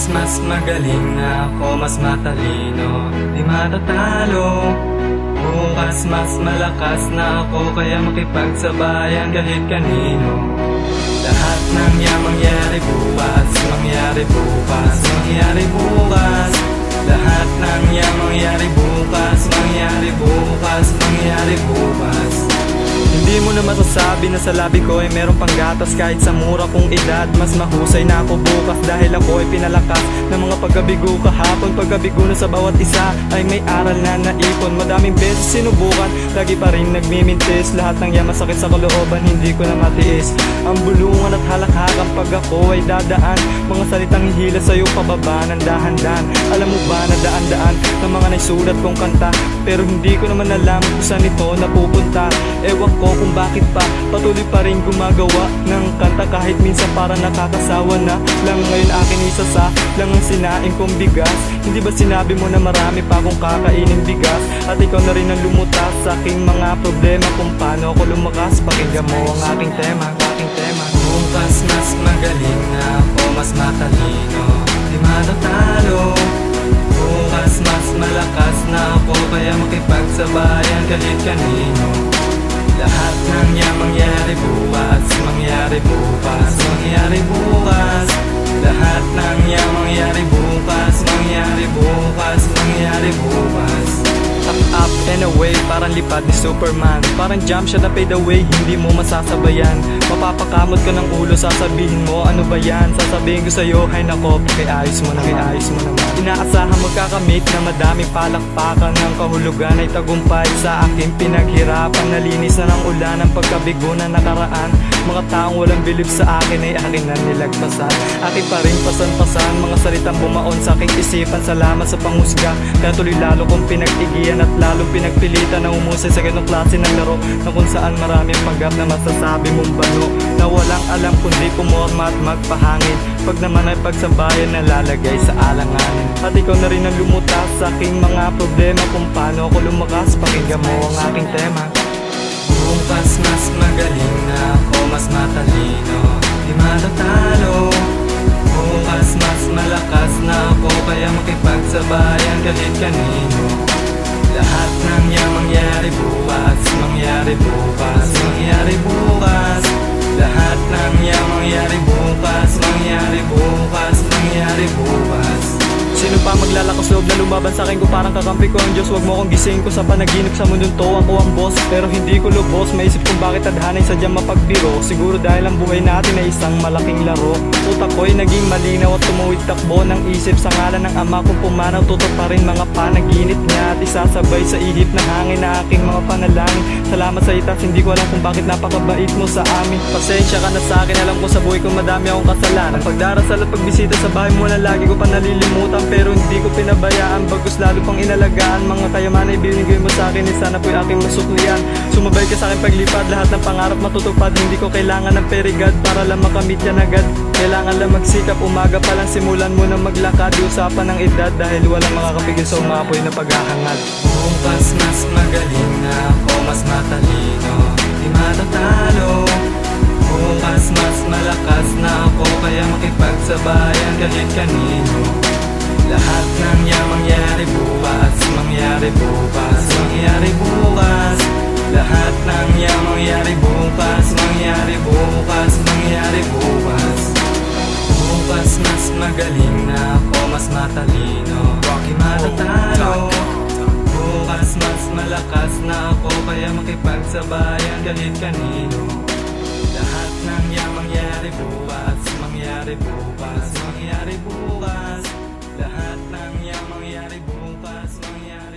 mas magaling na ako, mas matalino, di matatalo. Bukas mas malakas na ako, kaya makipagsabayan kahit kanino. Lahat ng mangyari bukas, mangyari bukas, mangyari bukas. Lahat ng mangyari bukas, mangyari bukas, mangyari bukas. Hindi mo na masasabi na sa labi ko ay merong panggatas. Kahit sa mura kong edad, mas mahusay na ako bukas. Dahil ako ay pinalakas ng mga pagkabigo kahapon. Pagkabigo na sa bawat isa ay may aral na naipon. Madaming beses sinubukan, lagi pa rin nagmimintis. Lahat ng masakit sa kalooban, hindi ko na matiis. Ang bulungan at halakhakan pag ako ay dadaan. Mga salitang hihila sa'yo pababa ng dahan-dahan. Alam mo ba na daan-daan ng mga naisulat kong kanta, pero hindi ko naman alam kung saan ito napupunta. Ewan ko kung bakit pa patuloy pa rin gumagawa ng kanta, kahit minsan parang nakakasawa na lang. Ngayon akin isa sa lang ang sinaing kong bigas. Hindi ba sinabi mo na marami pa akong kakainin bigas? At ikaw na rin ang lumutas sa aking mga problema, kung paano ako lumakas. Pakinggan mo ang aking tema, aking tema. Bukas mas magaling na ako, mas matalino, di matatalo. Bukas mas malakas na ako, kaya makipagsabayan kahit kanino. Lahat ng mangyari bukas, mangyari bukas, mangyari bukas. Lahat ng mangyari bukas, mangyari bukas, mangyari bukas. Up and away, parang lipad ni Superman. Parang jump shot na fade away, hindi mo masasabayan. Mapapakamot ka ng ulo, sasabihin mo ano ba yan? Sasabihin ko sa'yo, hay nako, ayos mo naman, ayos mo naman. Inaasahan magkakamit na madaming palakpakan. Ng kahulugan ay tagumpay sa aking pinaghirapan. Nalinis na ng ulan ang pagkabigo na nakaraan. Mga taong walang bilib sa akin ay akin na nilagpasan. Akin pa rin pasan-pasan, mga salitang bumaon sa aking isipan. Salamat sa panghusga, kaya tuloy lalo kong pinag-igiyan at lalong pinagpilitan na umusay sa ganong klase ng laro, na kung saan maraming panggap na masasabi mong bano, na walang alam kundi pumorma at magpahangin. Pag naman ay pagsabayan na lalagay sa alanganin. At ikaw na rin ang lumutas sa aking mga problema, kung paano ako lumakas. Pakinggan mo ang aking tema. Bukas mas magaling na ako, mas matalino, di matatalo. Bukas mas malakas na ako, kaya makipagsabayan kahit kanino. Lahat ng mangyari bukas, mangyari bukas, mangyari bukas. Lahat ng mangyari bukas, mangyari bukas, mangyari bukas. Sino pa maglalakas loob na lumaban sa akin kung parang kakampi ko ang Diyos? Huwag mo akong gising ko sa panaginip sa mundong to. Ako ang boss, pero hindi ko lubos. Maisip kung bakit tadhana'y sadyang mapagbiro. Siguro dahil ang buhay natin ay isang malaking laro. Utak ko'y naging malinaw at tumuwid takbo ng isip. Sa ngalan ng Ama kong pumanaw, tutok pa rin mga panaginip niya. At isasabay sa ihip ng hangin na aking mga panalangin. Salamat sa itas, hindi ko alam kung bakit napakabait mo sa amin. Pasensya ka na sa akin, alam ko sa buhay ko madami akong kasalanan. Pagdarasal at pagbisita sa bahay mo na lagi ko pa nalilimutan, pero hindi ko pinabayaan, bagus lalo pang inalagaan. Mga kayaman ay binigay mo sa akin, sana po'y aking masuklian. Sumabay ka sa akin paglipad, lahat ng pangarap matutupad. Hindi ko kailangan ng perigad para lang makamit yan agad. Kailangan lang magsikap, umaga pa lang simulan mo na maglakad. Usapan ng edad dahil walang makakapigil sa umapoy na paghahangad. Bukas mas magaling na ako, mas matalino, di matatalo. Bukas mas malakas na ako, kaya makipagsabayan kahit kanino. Lahat ng mangyari bukas, mangyari bukas, mangyari bukas. Lahat ng mangyari bukas, mangyari bukas, mangyari bukas. Bukas mas magaling na ako, mas matalino, di matatalo. Bukas mas malakas na ako, kaya makipagsabayan kahit kanino. Lahat ng mangyari bukas, mangyari bukas, mangyari bukas. Lahat ng mangyari bukas, mangyari